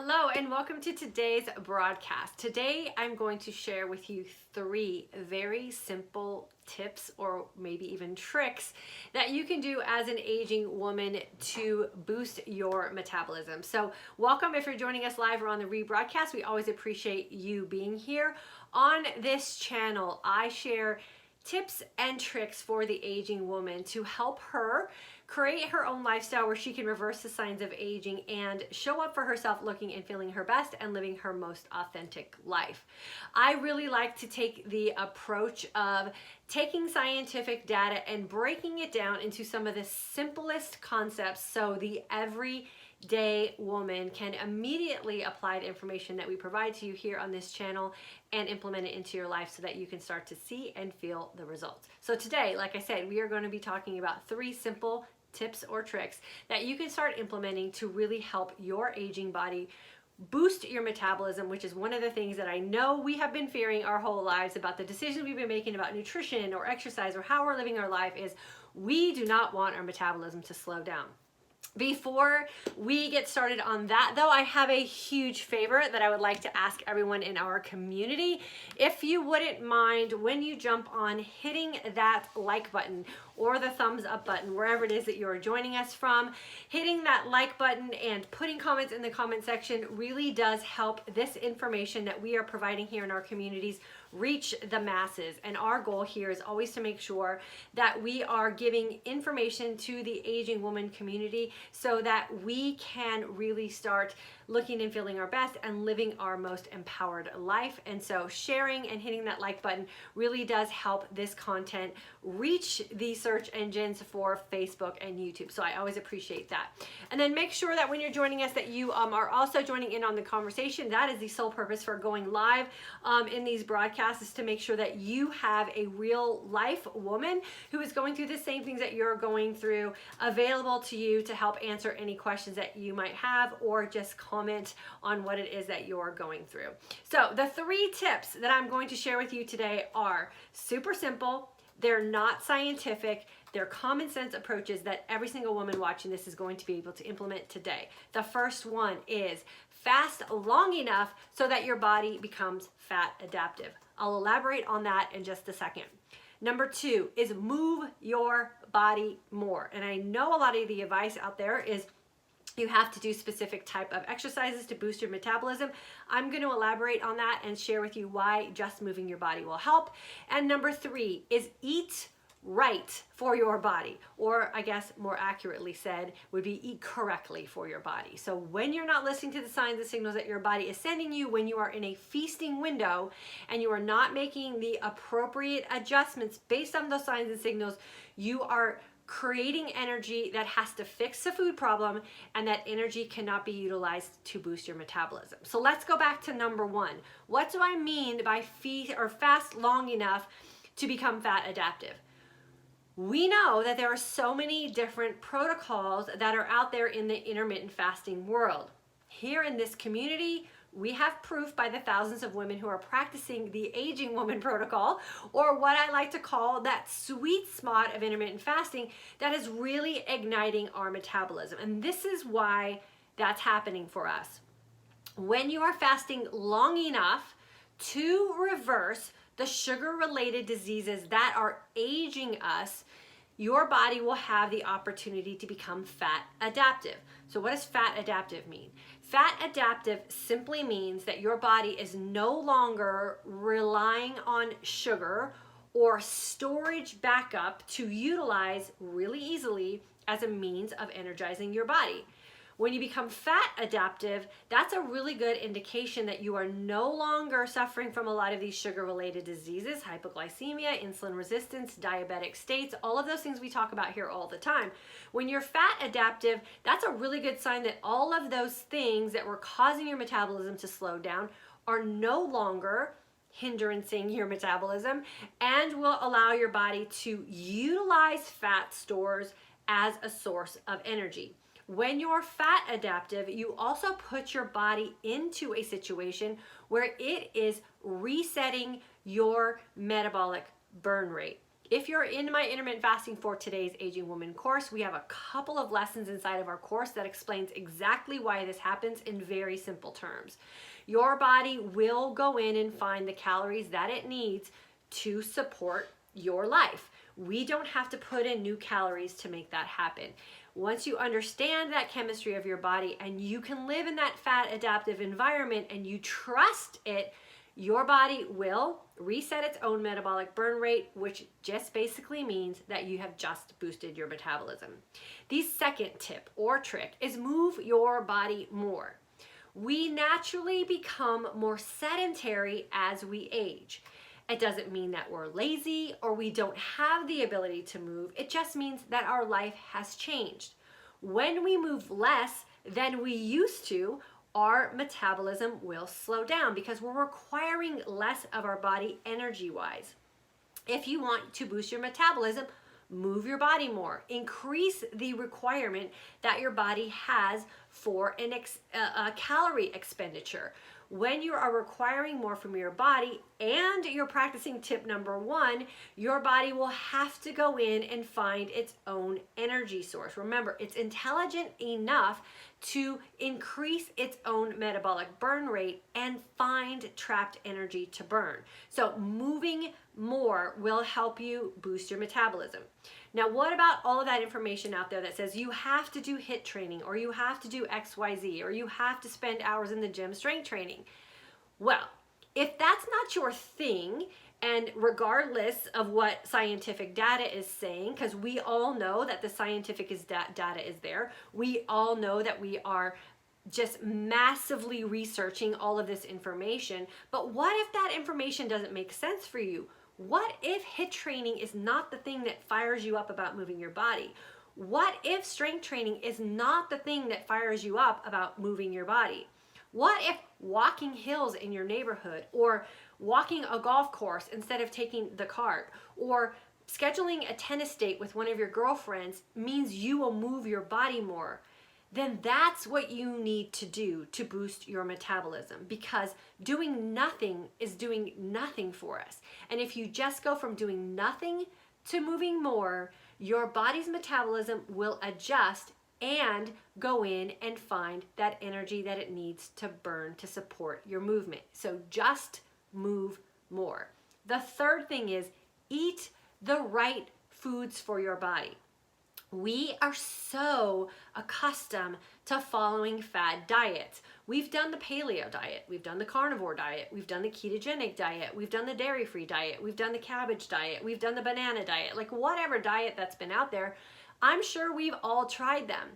Hello and welcome to today's broadcast. Today I'm going to share with you 3 very simple tips or maybe even tricks that you can do as an aging woman to boost your metabolism. So welcome if you're joining us live or on the rebroadcast. We always appreciate you being here. On this channel, I share tips and tricks for the aging woman to help her create her own lifestyle where she can reverse the signs of aging and show up for herself looking and feeling her best and living her most authentic life. I really like to take the approach of taking scientific data and breaking it down into some of the simplest concepts so the everyday woman can immediately apply the information that we provide to you here on this channel and implement it into your life so that you can start to see and feel the results. So today, like I said, we are going to be talking about 3 simple tips or tricks that you can start implementing to really help your aging body boost your metabolism, which is one of the things that I know we have been fearing our whole lives about the decisions we've been making about nutrition or exercise or how we're living our life is we do not want our metabolism to slow down. Before we get started on that though, I have a huge favor that I would like to ask everyone in our community. If you wouldn't mind, when you jump on, hitting that like button or the thumbs up button, wherever it is that you're joining us from, hitting that like button and putting comments in the comment section really does help this information that we are providing here in our communities reach the masses. And our goal here is always to make sure that we are giving information to the aging woman community so that we can really start looking and feeling our best and living our most empowered life. And so sharing and hitting that like button really does help this content reach the search engines for Facebook and YouTube. So I always appreciate that. And then make sure that when you're joining us that you are also joining in on the conversation. That is the sole purpose for going live in these broadcasts, is to make sure that you have a real life woman who is going through the same things that you're going through available to you to help answer any questions that you might have or just comment on what it is that you're going through. So the 3 tips that I'm going to share with you today are super simple. They're not scientific. They're common sense approaches that every single woman watching this is going to be able to implement today. The first one is fast long enough so that your body becomes fat adaptive. I'll elaborate on that in just a second. Number 2 is move your body more. And I know a lot of the advice out there is you have to do specific type of exercises to boost your metabolism. I'm going to elaborate on that and share with you why just moving your body will help. And number 3 is eat right for your body, or I guess more accurately said would be eat correctly for your body. So when you're not listening to the signs and signals that your body is sending you, when you are in a feasting window and you are not making the appropriate adjustments based on those signs and signals, you are creating energy that has to fix the food problem, and that energy cannot be utilized to boost your metabolism. So let's go back to number 1. What do I mean by fast long enough to become fat adaptive? We know that there are so many different protocols that are out there in the intermittent fasting world. Here in this community, we have proof by the thousands of women who are practicing the aging woman protocol, or what I like to call that sweet spot of intermittent fasting that is really igniting our metabolism. And this is why that's happening for us. When you are fasting long enough to reverse the sugar-related diseases that are aging us, your body will have the opportunity to become fat adaptive. So what does fat adaptive mean? Fat adaptive simply means that your body is no longer relying on sugar or storage backup to utilize really easily as a means of energizing your body. When you become fat adaptive, that's a really good indication that you are no longer suffering from a lot of these sugar-related diseases, hypoglycemia, insulin resistance, diabetic states, all of those things we talk about here all the time. When you're fat adaptive, that's a really good sign that all of those things that were causing your metabolism to slow down are no longer hindering your metabolism and will allow your body to utilize fat stores as a source of energy. When you're fat adaptive, you also put your body into a situation where it is resetting your metabolic burn rate. If you're in my intermittent fasting for today's Aging Woman course, we have a couple of lessons inside of our course that explains exactly why this happens in very simple terms. Your body will go in and find the calories that it needs to support your life. We don't have to put in new calories to make that happen. Once you understand that chemistry of your body and you can live in that fat adaptive environment and you trust it, your body will reset its own metabolic burn rate, which just basically means that you have just boosted your metabolism. The second tip or trick is move your body more. We naturally become more sedentary as we age. It doesn't mean that we're lazy or we don't have the ability to move. It just means that our life has changed. When we move less than we used to, our metabolism will slow down because we're requiring less of our body energy-wise. If you want to boost your metabolism, move your body more. Increase the requirement that your body has for a calorie expenditure. When you are requiring more from your body and you're practicing tip number 1, your body will have to go in and find its own energy source. Remember, it's intelligent enough to increase its own metabolic burn rate and find trapped energy to burn. So moving more will help you boost your metabolism. Now, what about all of that information out there that says you have to do HIIT training or you have to do XYZ or you have to spend hours in the gym strength training? Well, if that's not your thing, and regardless of what scientific data is saying, because we all know that the scientific data is there, we all know that we are just massively researching all of this information, but what if that information doesn't make sense for you? What if HIIT training is not the thing that fires you up about moving your body? What if strength training is not the thing that fires you up about moving your body? What if walking hills in your neighborhood or walking a golf course instead of taking the cart or scheduling a tennis date with one of your girlfriends means you will move your body more? Then that's what you need to do to boost your metabolism, because doing nothing is doing nothing for us. And if you just go from doing nothing to moving more, your body's metabolism will adjust and go in and find that energy that it needs to burn to support your movement. So just move more. The third thing is eat the right foods for your body. We are so accustomed to following fad diets. We've done the paleo diet, we've done the carnivore diet, we've done the ketogenic diet, we've done the dairy-free diet, we've done the cabbage diet, we've done the banana diet, like whatever diet that's been out there, I'm sure we've all tried them.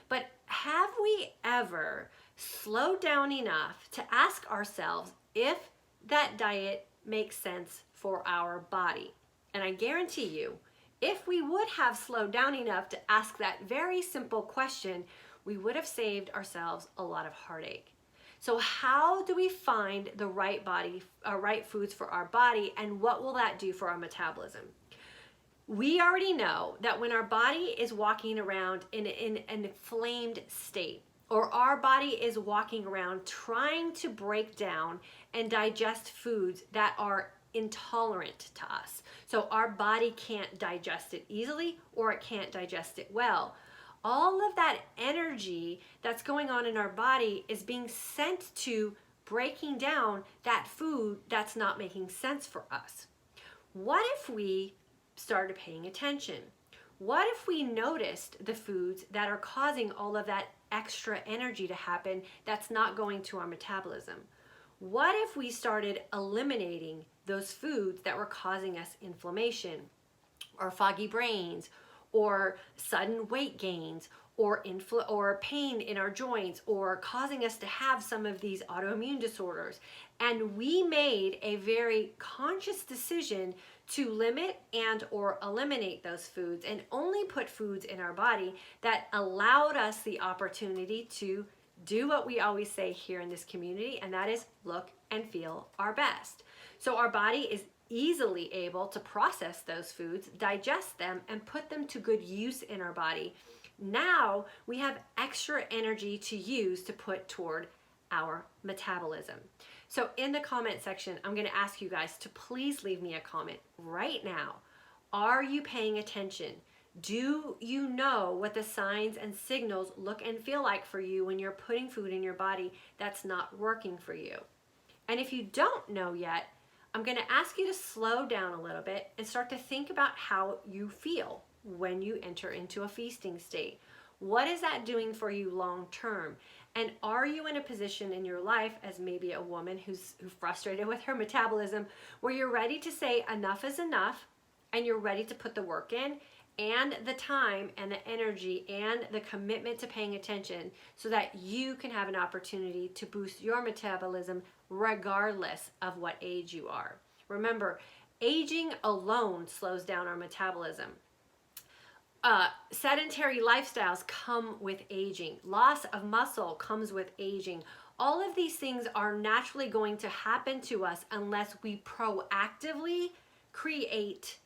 But have we ever slowed down enough to ask ourselves if that diet makes sense for our body? And I guarantee you, if we would have slowed down enough to ask that very simple question, we would have saved ourselves a lot of heartache. So how do we find the right foods for our body, and what will that do for our metabolism? We already know that when our body is walking around in an inflamed state, or our body is walking around trying to break down and digest foods that are intolerant to us, so our body can't digest it easily or it can't digest it well, all of that energy that's going on in our body is being sent to breaking down that food that's not making sense for us. What if we started paying attention? What if we noticed the foods that are causing all of that extra energy to happen that's not going to our metabolism? What if we started eliminating those foods that were causing us inflammation or foggy brains or sudden weight gains or pain in our joints or causing us to have some of these autoimmune disorders? And we made a very conscious decision to limit and or eliminate those foods and only put foods in our body that allowed us the opportunity to do what we always say here in this community, and that is look and feel our best. So our body is easily able to process those foods, digest them, and put them to good use in our body. Now we have extra energy to use to put toward our metabolism. So in the comment section, I'm going to ask you guys to please leave me a comment right now Are you paying attention? Do you know what the signs and signals look and feel like for you when you're putting food in your body that's not working for you? And if you don't know yet, I'm going to ask you to slow down a little bit and start to think about how you feel when you enter into a feasting state. What is that doing for you long term? And are you in a position in your life as maybe a woman who's frustrated with her metabolism where you're ready to say enough is enough and you're ready to put the work in and the time and the energy and the commitment to paying attention so that you can have an opportunity to boost your metabolism regardless of what age you are? Remember, aging alone slows down our metabolism. Sedentary lifestyles come with aging. Loss of muscle comes with aging. All of these things are naturally going to happen to us unless we proactively create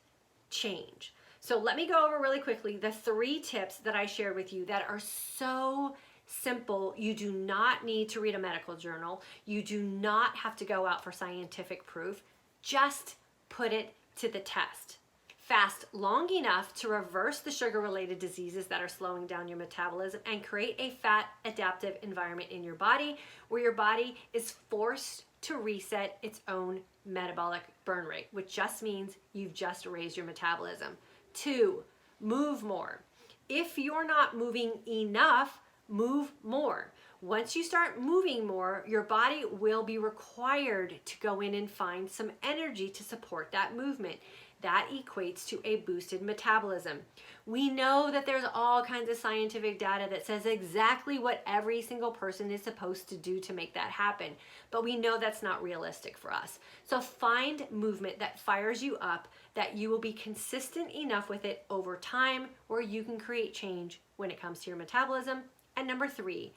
change. So let me go over really quickly the 3 tips that I shared with you that are so simple. You do not need to read a medical journal. You do not have to go out for scientific proof. Just put it to the test. Fast long enough to reverse the sugar-related diseases that are slowing down your metabolism and create a fat adaptive environment in your body where your body is forced to reset its own metabolic burn rate, which just means you've just raised your metabolism. 2, move more. If you're not moving enough, move more. Once you start moving more, your body will be required to go in and find some energy to support that movement. That equates to a boosted metabolism. We know that there's all kinds of scientific data that says exactly what every single person is supposed to do to make that happen, but we know that's not realistic for us. So find movement that fires you up, that you will be consistent enough with it over time where you can create change when it comes to your metabolism. And number 3,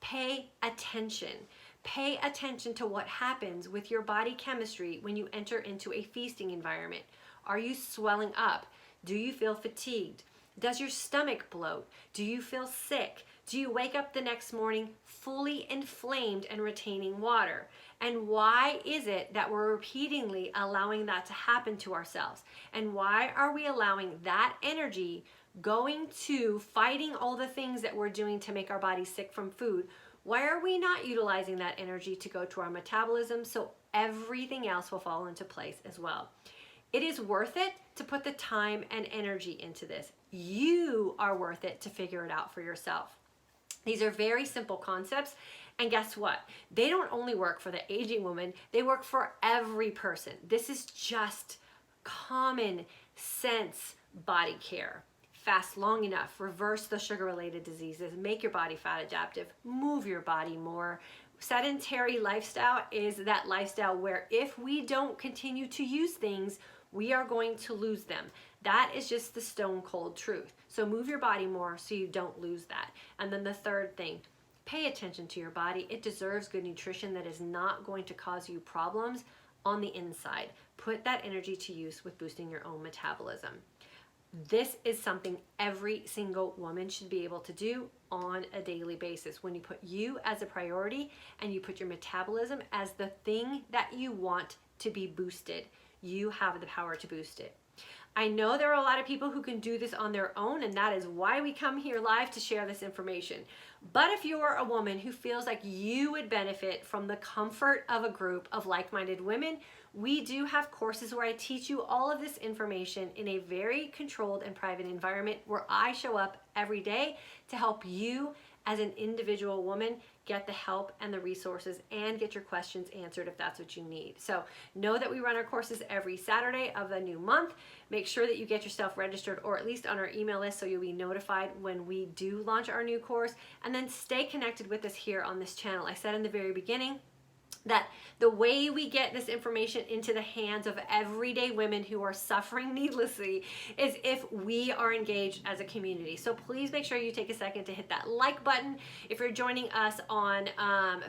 pay attention. Pay attention to what happens with your body chemistry when you enter into a feasting environment. Are you swelling up? Do you feel fatigued? Does your stomach bloat? Do you feel sick? Do you wake up the next morning fully inflamed and retaining water? And why is it that we're repeatedly allowing that to happen to ourselves? And why are we allowing that energy going to fighting all the things that we're doing to make our body sick from food? Why are we not utilizing that energy to go to our metabolism so everything else will fall into place as well? It is worth it to put the time and energy into this. You are worth it to figure it out for yourself. These are very simple concepts, and guess what? They don't only work for the aging woman, they work for every person. This is just common sense body care. Fast long enough, reverse the sugar-related diseases, make your body fat adaptive, move your body more. Sedentary lifestyle is that lifestyle where if we don't continue to use things, we are going to lose them. That is just the stone cold truth. So move your body more so you don't lose that. And then the 3rd thing, pay attention to your body. It deserves good nutrition that is not going to cause you problems on the inside. Put that energy to use with boosting your own metabolism. This is something every single woman should be able to do on a daily basis. When you put you as a priority and you put your metabolism as the thing that you want to be boosted, you have the power to boost it. I know there are a lot of people who can do this on their own, and that is why we come here live to share this information. But if you're a woman who feels like you would benefit from the comfort of a group of like-minded women, we do have courses where I teach you all of this information in a very controlled and private environment where I show up every day to help you as an individual woman get the help and the resources and get your questions answered if that's what you need. So know that we run our courses every Saturday of the new month. Make sure that you get yourself registered or at least on our email list so you'll be notified when we do launch our new course. And then stay connected with us here on this channel. I said in the very beginning that the way we get this information into the hands of everyday women who are suffering needlessly is if we are engaged as a community. So please make sure you take a second to hit that like button. If you're joining us on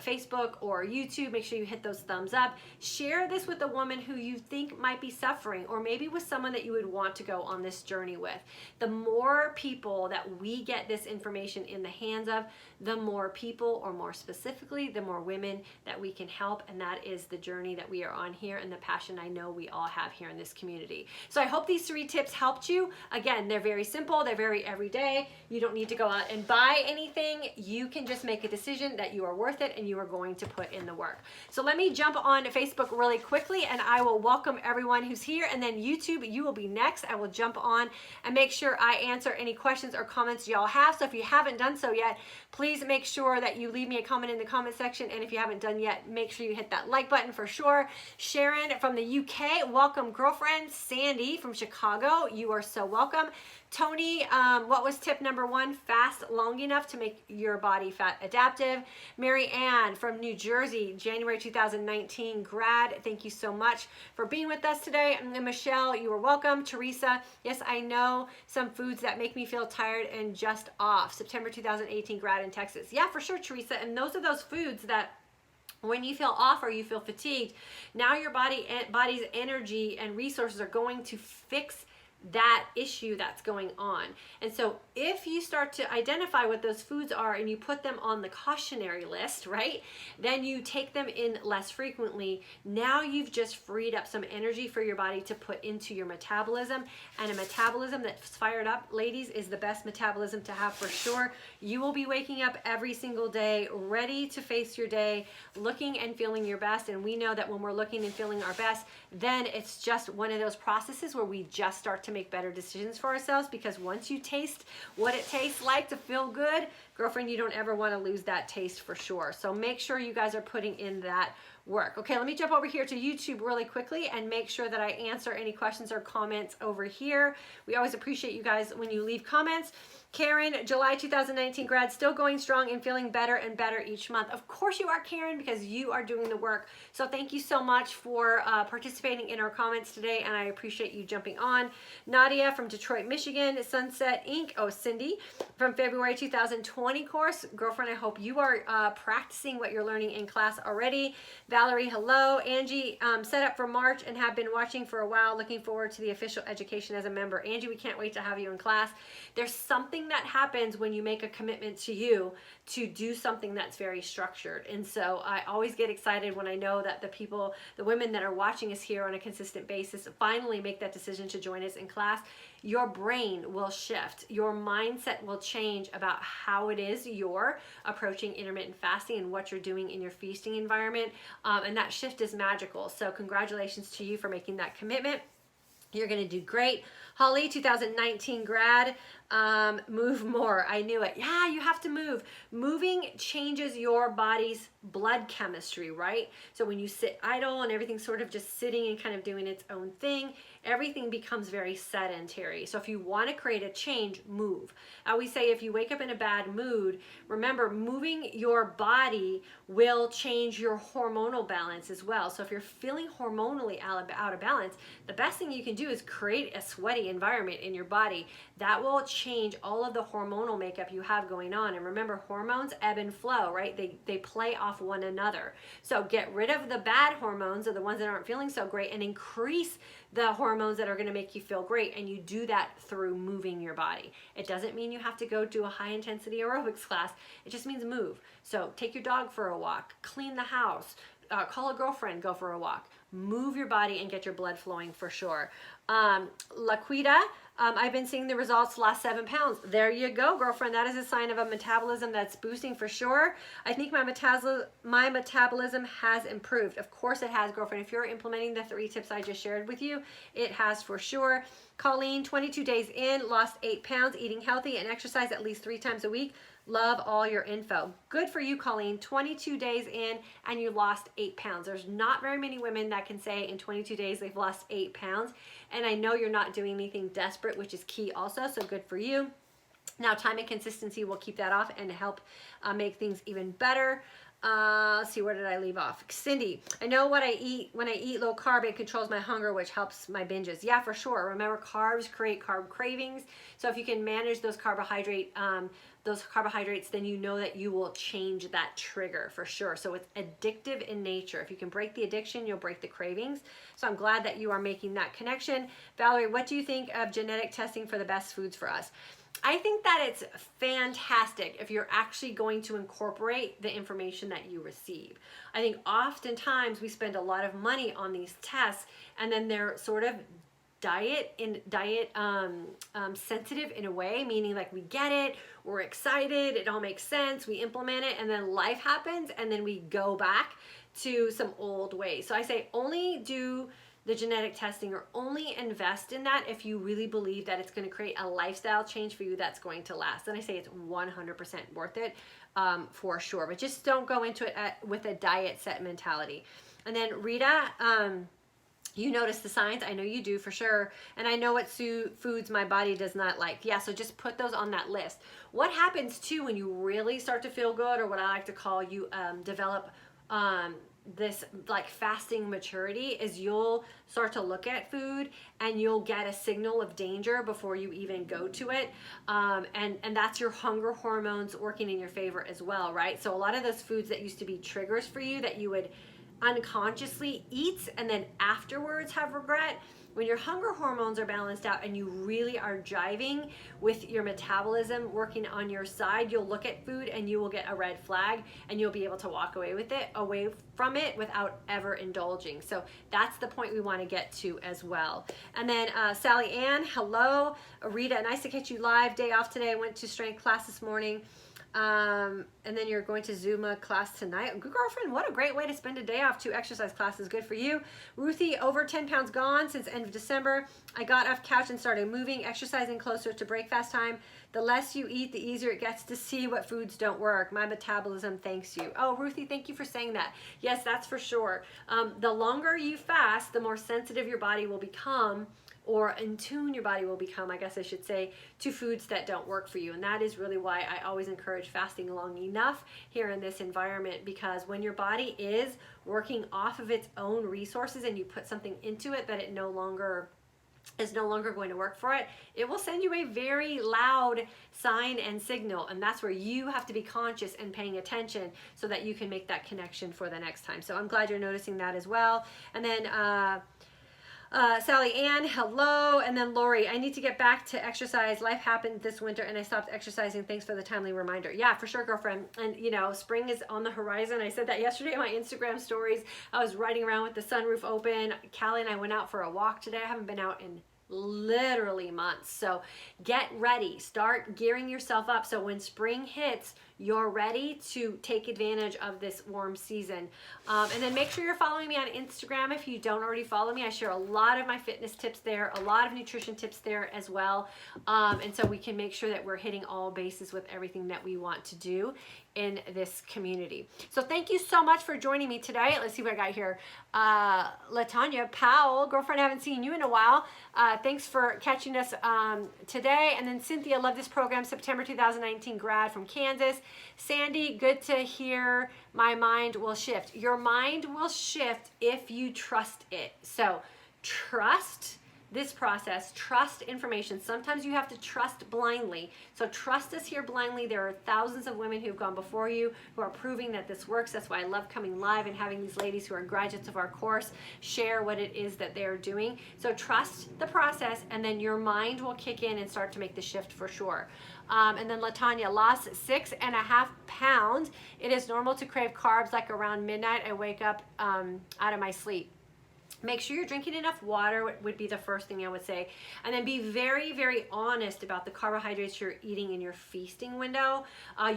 Facebook or YouTube, make sure you hit those thumbs up. Share this with a woman who you think might be suffering, or maybe with someone that you would want to go on this journey with. The more people that we get this information in the hands of, the more people, or more specifically, the more women that we can help, and that is the journey that we are on here and the passion I know we all have here in this community. So I hope these 3 tips helped you. Again, they're very simple, they're very everyday. You don't need to go out and buy anything. You can just make a decision that you are worth it and you are going to put in the work. So let me jump on Facebook really quickly, and I will welcome everyone who's here, and then YouTube, you will be next. I will jump on and make sure I answer any questions or comments y'all have. So if you haven't done so yet, please make sure that you leave me a comment in the comment section, and if you haven't done yet, make sure you hit that like button for sure. Sharon from the UK, welcome girlfriend. Sandy from Chicago, you are so welcome. Tony, what was tip number 1? Fast long enough to make your body fat adaptive. Mary Ann from New Jersey, January 2019 grad, thank you so much for being with us today. And Michelle, you are welcome. Teresa, yes, I know some foods that make me feel tired and just off. September 2018 grad in Texas. Yeah, for sure, Teresa. And those are those foods that when you feel off or you feel fatigued, now your body's energy and resources are going to fix that issue that's going on. And so if you start to identify what those foods are and you put them on the cautionary list, right, then you take them in less frequently. Now you've just freed up some energy for your body to put into your metabolism, and a metabolism that's fired up, ladies, is the best metabolism to have for sure. You will be waking up every single day ready to face your day, looking and feeling your best. And we know that when we're looking and feeling our best, then it's just one of those processes where we just start to make better decisions for ourselves, because once you taste what it tastes like to feel good, girlfriend, you don't ever want to lose that taste for sure. So make sure you guys are putting in that work. Okay, let me jump over here to YouTube really quickly and make sure that I answer any questions or comments over here. We always appreciate you guys when you leave comments. Karen, July 2019 grad, still going strong and feeling better and better each month. Of course you are, Karen, because you are doing the work. So thank you so much for participating in our comments today, and I appreciate you jumping on. Nadia from Detroit, Michigan, Sunset Inc. Oh, Cindy from February 2020 course. Girlfriend, I hope you are practicing what you're learning in class already. Valerie, hello. Angie, set up for March and have been watching for a while. Looking forward to the official education as a member. Angie, we can't wait to have you in class. There's something that happens when you make a commitment to you to do something that's very structured. And so I always get excited when I know that the women that are watching us here on a consistent basis finally make that decision to join us in class. Your brain will shift. Your mindset will change about how it is you're approaching intermittent fasting and what you're doing in your feasting environment. And that shift is magical. So congratulations to you for making that commitment. You're going to do great. Holly, 2019 grad, move more. I knew it. Yeah, you have to move. Moving changes your body's blood chemistry, right? So when you sit idle and everything's sort of just sitting and kind of doing its own thing, everything becomes very sedentary. So if you want to create a change, move. I always say if you wake up in a bad mood, remember moving your body will change your hormonal balance as well. So if you're feeling hormonally out of balance, the best thing you can do is create a sweaty environment in your body. That will change all of the hormonal makeup you have going on. And remember, hormones ebb and flow, right? They play off one another. So get rid of the bad hormones, or the ones that aren't feeling so great, and increase the hormones that are going to make you feel great. And you do that through moving your body. It doesn't mean you have to go do a high intensity aerobics class. It just means move. So take your dog for a walk, clean the house, call a girlfriend, go for a walk. Move your body and get your blood flowing for sure. Laquita, I've been seeing the results, lost 7 pounds. There you go, girlfriend. That is a sign of a metabolism that's boosting for sure. I think my metabolism has improved. Of course it has, girlfriend. If you're implementing the 3 tips I just shared with you, it has for sure. Colleen, 22 days in, lost 8 pounds, eating healthy and exercise at least 3 times a week. Love all your info. Good for you, Colleen. 22 days in and you lost 8 pounds. There's not very many women that can say in 22 days they've lost 8 pounds. And I know you're not doing anything desperate, which is key also, so good for you. Now, time and consistency will keep that off and help make things even better. Let's see, where did I leave off? Cindy, I know what I eat. When I eat low carb, it controls my hunger, which helps my binges. Yeah, for sure. Remember, carbs create carb cravings. So if you can manage those carbohydrates, then you know that you will change that trigger for sure. So it's addictive in nature. If you can break the addiction, you'll break the cravings. So I'm glad that you are making that connection. Valerie, what do you think of genetic testing for the best foods for us? I think that it's fantastic if you're actually going to incorporate the information that you receive. I think oftentimes we spend a lot of money on these tests, and then they're sort of diet sensitive in a way, meaning like we get it, we're excited, it all makes sense, we implement it, and then life happens, and then we go back to some old ways. So I say only do the genetic testing, or only invest in that if you really believe that it's going to create a lifestyle change for you that's going to last. And I say it's 100% worth it for sure. But just don't go into it with a diet set mentality. And then Rita, you notice the signs. I know you do for sure. And I know what foods my body does not like. Yeah, so just put those on that list. What happens too when you really start to feel good, or what I like to call you develop this like fasting maturity, is you'll start to look at food and you'll get a signal of danger before you even go to it, and that's your hunger hormones working in your favor as well, right? So a lot of those foods that used to be triggers for you that you would unconsciously eat and then afterwards have regret, when your hunger hormones are balanced out and you really are jiving with your metabolism working on your side, you'll look at food and you will get a red flag, and you'll be able to walk away from it without ever indulging. So that's the point we want to get to as well. And then Sally Ann, hello. Rita, nice to catch you live. Day off today. I went to strength class this morning. And then you're going to Zuma class tonight. Good girlfriend, what a great way to spend a day off. 2 exercise classes, good for you. Ruthie, over 10 pounds gone since end of December. I got off couch and started moving, exercising closer to breakfast time. The less you eat, the easier it gets to see what foods don't work. My metabolism thanks you. Oh, Ruthie, thank you for saying that. Yes, that's for sure. The longer you fast, the more sensitive your body will become, or in tune your body will become, I guess I should say, to foods that don't work for you. And that is really why I always encourage fasting long enough here in this environment, because when your body is working off of its own resources and you put something into it that it is no longer going to work for it, it will send you a very loud sign and signal. And that's where you have to be conscious and paying attention so that you can make that connection for the next time. So I'm glad you're noticing that as well. And then Sally Ann, hello. And then Lori, I need to get back to exercise. Life happened this winter and I stopped exercising. Thanks for the timely reminder. Yeah, for sure, girlfriend. And you know, spring is on the horizon. I said that yesterday in my Instagram stories. I was riding around with the sunroof open. Callie and I went out for a walk today. I haven't been out in literally months. So get ready, start gearing yourself up, so when spring hits, you're ready to take advantage of this warm season. And then make sure you're following me on Instagram if you don't already follow me. I share a lot of my fitness tips there, a lot of nutrition tips there as well. And so we can make sure that we're hitting all bases with everything that we want to do in this community. So thank you so much for joining me today. Let's see what I got here. LaTanya Powell, girlfriend, I haven't seen you in a while. Thanks for catching us today. And then Cynthia, love this program, September 2019 grad from Kansas. Sandy, good to hear. My mind will shift. Your mind will shift if you trust it. So trust this process, trust information. Sometimes you have to trust blindly. So trust us here blindly. There are thousands of women who've gone before you who are proving that this works. That's why I love coming live and having these ladies who are graduates of our course share what it is that they're doing. So trust the process, and then your mind will kick in and start to make the shift for sure. And then LaTanya, lost 6.5 pounds. It is normal to crave carbs like around midnight. I wake up out of my sleep. Make sure you're drinking enough water would be the first thing I would say. And then be very, very honest about the carbohydrates you're eating in your feasting window.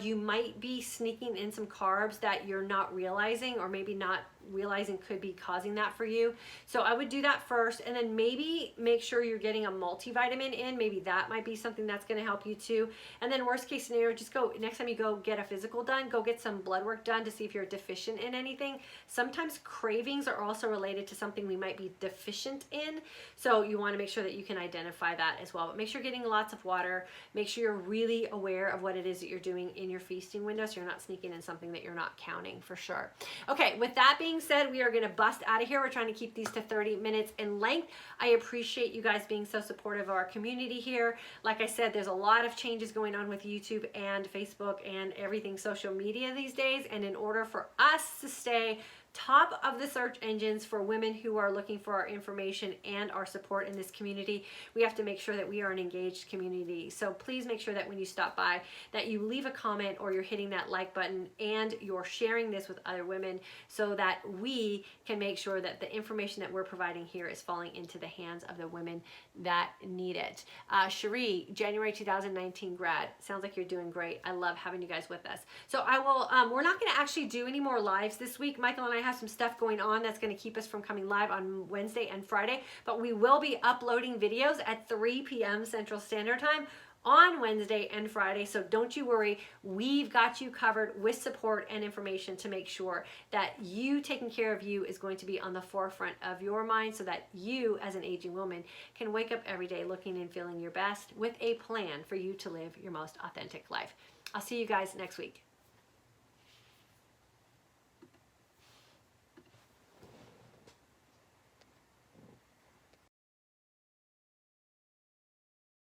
You might be sneaking in some carbs that you're not realizing, or maybe not realizing could be causing that for you. So I would do that first, and then maybe make sure you're getting a multivitamin in. Maybe that might be something that's going to help you too. And then worst case scenario, just go, next time you go get a physical done, go get some blood work done to see if you're deficient in anything. Sometimes cravings are also related to something we might be deficient in. So you want to make sure that you can identify that as well. But make sure you're getting lots of water. Make sure you're really aware of what it is that you're doing in your feasting window, so you're not sneaking in something that you're not counting for sure. Okay, with that being said, we are going to bust out of here. We're trying to keep these to 30 minutes in length. I appreciate you guys being so supportive of our community here. Like I said, there's a lot of changes going on with YouTube and Facebook and everything social media these days. And in order for us to stay top of the search engines for women who are looking for our information and our support in this community. We have to make sure that we are an engaged community. So please make sure that when you stop by that you leave a comment or you're hitting that like button and you're sharing this with other women so that we can make sure that the information that we're providing here is falling into the hands of the women that need it. Cherie, January 2019 grad. Sounds like you're doing great. I love having you guys with us. So I will, we're not going to actually do any more lives this week. Michael and I have some stuff going on that's going to keep us from coming live on Wednesday and Friday, but we will be uploading videos at 3 p.m. Central Standard Time on Wednesday and Friday. So don't you worry, we've got you covered with support and information to make sure that you taking care of you is going to be on the forefront of your mind so that you as an aging woman can wake up every day looking and feeling your best with a plan for you to live your most authentic life. I'll see you guys next week.